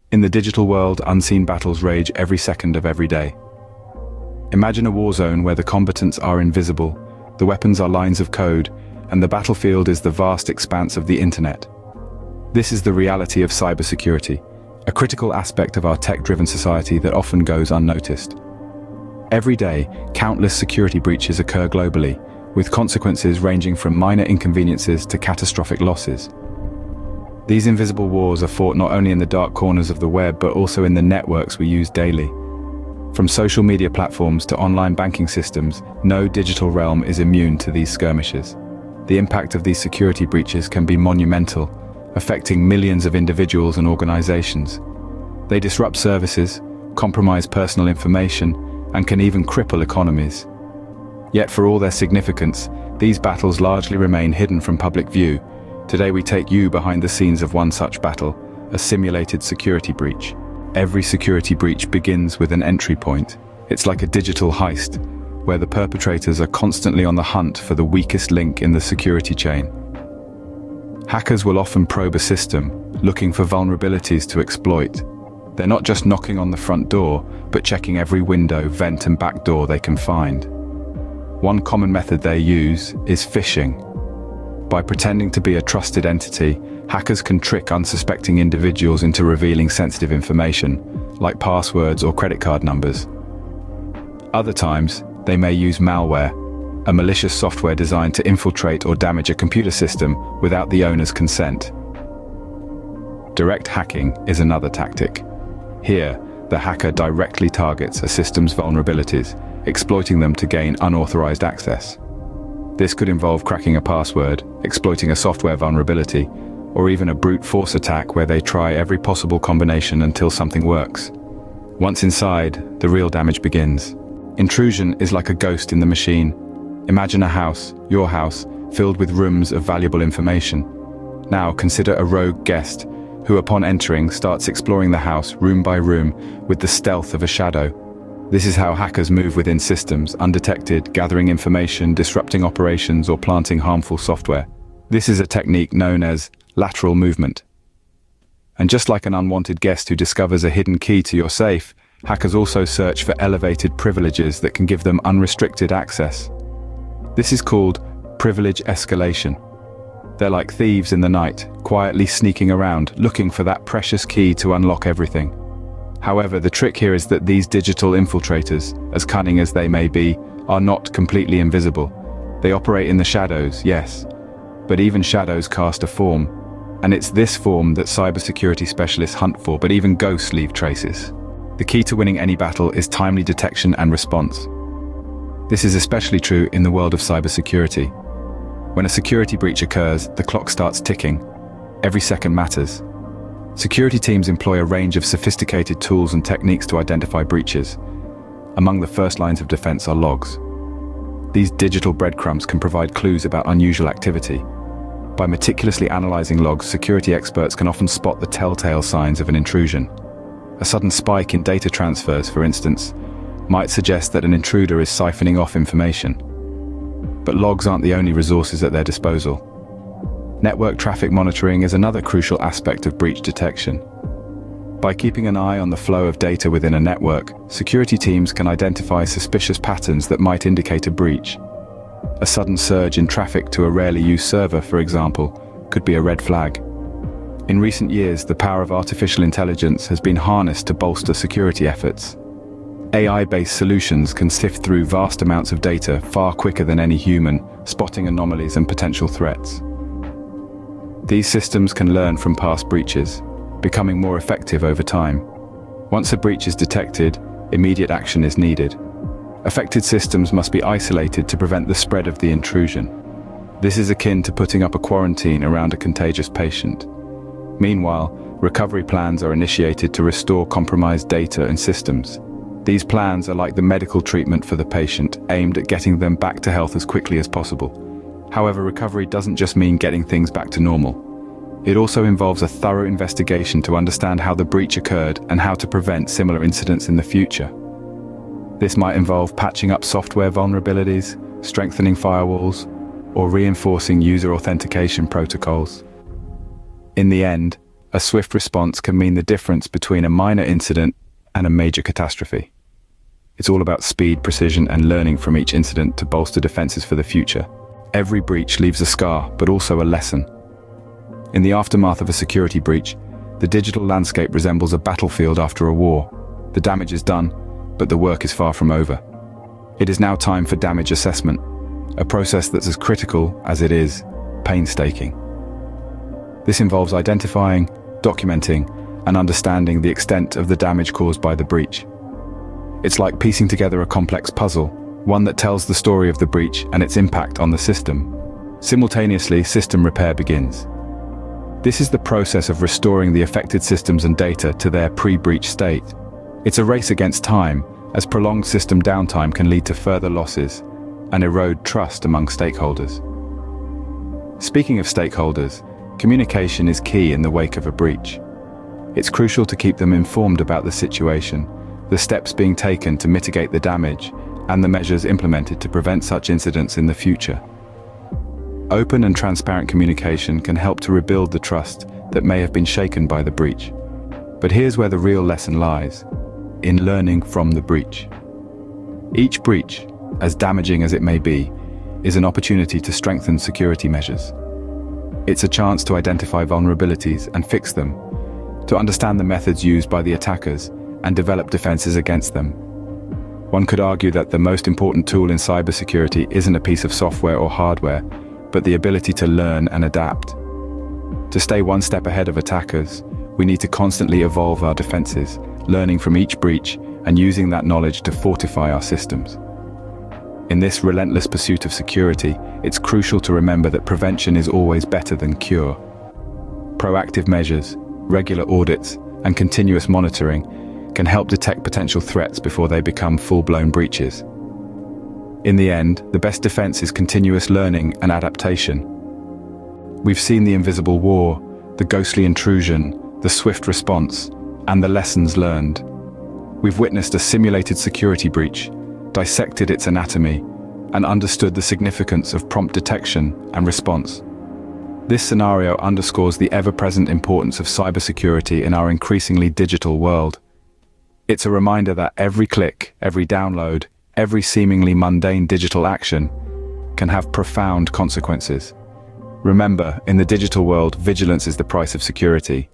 In the digital world, unseen battles rage every second of every day. Imagine a war zone where the combatants are invisible, the weapons are lines of code, and the battlefield is the vast expanse of the internet. This is the reality of cybersecurity, a critical aspect of our tech-driven society that often goes unnoticed. Every day, countless security breaches occur globally, with consequences ranging from minor inconveniences to catastrophic losses. These invisible wars are fought not only in the dark corners of the web, but also in the networks we use daily. From social media platforms to online banking systems, no digital realm is immune to these skirmishes. The impact of these security breaches can be monumental, affecting millions of individuals and organizations. They disrupt services, compromise personal information, and can even cripple economies. Yet for all their significance, these battles largely remain hidden from public view. Today we take you behind the scenes of one such battle, a simulated security breach. Every security breach begins with an entry point. It's like a digital heist, where the perpetrators are constantly on the hunt for the weakest link in the security chain. Hackers will often probe a system, looking for vulnerabilities to exploit. They're not just knocking on the front door, but checking every window, vent and back door they can find. One common method they use is phishing. By pretending to be a trusted entity, hackers can trick unsuspecting individuals into revealing sensitive information, like passwords or credit card numbers. Other times, they may use malware, a malicious software designed to infiltrate or damage a computer system without the owner's consent. Direct hacking is another tactic. Here, the hacker directly targets a system's vulnerabilities, exploiting them to gain unauthorized access. This could involve cracking a password, exploiting a software vulnerability, or even a brute force attack where they try every possible combination until something works. Once inside, the real damage begins. Intrusion is like a ghost in the machine. Imagine a house, your house, filled with rooms of valuable information. Now consider a rogue guest who upon entering starts exploring the house room by room with the stealth of a shadow. This is how hackers move within systems, undetected, gathering information, disrupting operations, or planting harmful software. This is a technique known as lateral movement. And just like an unwanted guest who discovers a hidden key to your safe, hackers also search for elevated privileges that can give them unrestricted access. This is called privilege escalation. They're like thieves in the night, quietly sneaking around, looking for that precious key to unlock everything. However, the trick here is that these digital infiltrators, as cunning as they may be, are not completely invisible. They operate in the shadows, yes, but even shadows cast a form. And it's this form that cybersecurity specialists hunt for, but even ghosts leave traces. The key to winning any battle is timely detection and response. This is especially true in the world of cybersecurity. When a security breach occurs, the clock starts ticking. Every second matters. Security teams employ a range of sophisticated tools and techniques to identify breaches. Among the first lines of defense are logs. These digital breadcrumbs can provide clues about unusual activity. By meticulously analyzing logs, security experts can often spot the telltale signs of an intrusion. A sudden spike in data transfers, for instance, might suggest that an intruder is siphoning off information. But logs aren't the only resources at their disposal. Network traffic monitoring is another crucial aspect of breach detection. By keeping an eye on the flow of data within a network, security teams can identify suspicious patterns that might indicate a breach. A sudden surge in traffic to a rarely used server, for example, could be a red flag. In recent years, the power of artificial intelligence has been harnessed to bolster security efforts. AI-based solutions can sift through vast amounts of data far quicker than any human, spotting anomalies and potential threats. These systems can learn from past breaches, becoming more effective over time. Once a breach is detected, immediate action is needed. Affected systems must be isolated to prevent the spread of the intrusion. This is akin to putting up a quarantine around a contagious patient. Meanwhile, recovery plans are initiated to restore compromised data and systems. These plans are like the medical treatment for the patient, aimed at getting them back to health as quickly as possible. However, recovery doesn't just mean getting things back to normal. It also involves a thorough investigation to understand how the breach occurred and how to prevent similar incidents in the future. This might involve patching up software vulnerabilities, strengthening firewalls, or reinforcing user authentication protocols. In the end, a swift response can mean the difference between a minor incident and a major catastrophe. It's all about speed, precision, and learning from each incident to bolster defenses for the future. Every breach leaves a scar, but also a lesson. In the aftermath of a security breach, the digital landscape resembles a battlefield after a war. The damage is done, but the work is far from over. It is now time for damage assessment, a process that's as critical as it is painstaking. This involves identifying, documenting, and understanding the extent of the damage caused by the breach. It's like piecing together a complex puzzle, one that tells the story of the breach and its impact on the system. Simultaneously, system repair begins. This is the process of restoring the affected systems and data to their pre-breach state. It's a race against time, as prolonged system downtime can lead to further losses and erode trust among stakeholders. Speaking of stakeholders, communication is key in the wake of a breach. It's crucial to keep them informed about the situation, the steps being taken to mitigate the damage, and the measures implemented to prevent such incidents in the future. Open and transparent communication can help to rebuild the trust that may have been shaken by the breach. But here's where the real lesson lies: in learning from the breach. Each breach, as damaging as it may be, is an opportunity to strengthen security measures. It's a chance to identify vulnerabilities and fix them, to understand the methods used by the attackers and develop defenses against them. One could argue that the most important tool in cybersecurity isn't a piece of software or hardware, but the ability to learn and adapt. To stay one step ahead of attackers, we need to constantly evolve our defenses, learning from each breach and using that knowledge to fortify our systems. In this relentless pursuit of security, it's crucial to remember that prevention is always better than cure. Proactive measures, regular audits, and continuous monitoring can help detect potential threats before they become full-blown breaches. In the end, the best defense is continuous learning and adaptation. We've seen the invisible war, the ghostly intrusion, the swift response, and the lessons learned. We've witnessed a simulated security breach, dissected its anatomy, and understood the significance of prompt detection and response. This scenario underscores the ever-present importance of cybersecurity in our increasingly digital world. It's a reminder that every click, every download, every seemingly mundane digital action can have profound consequences. Remember, in the digital world, vigilance is the price of security.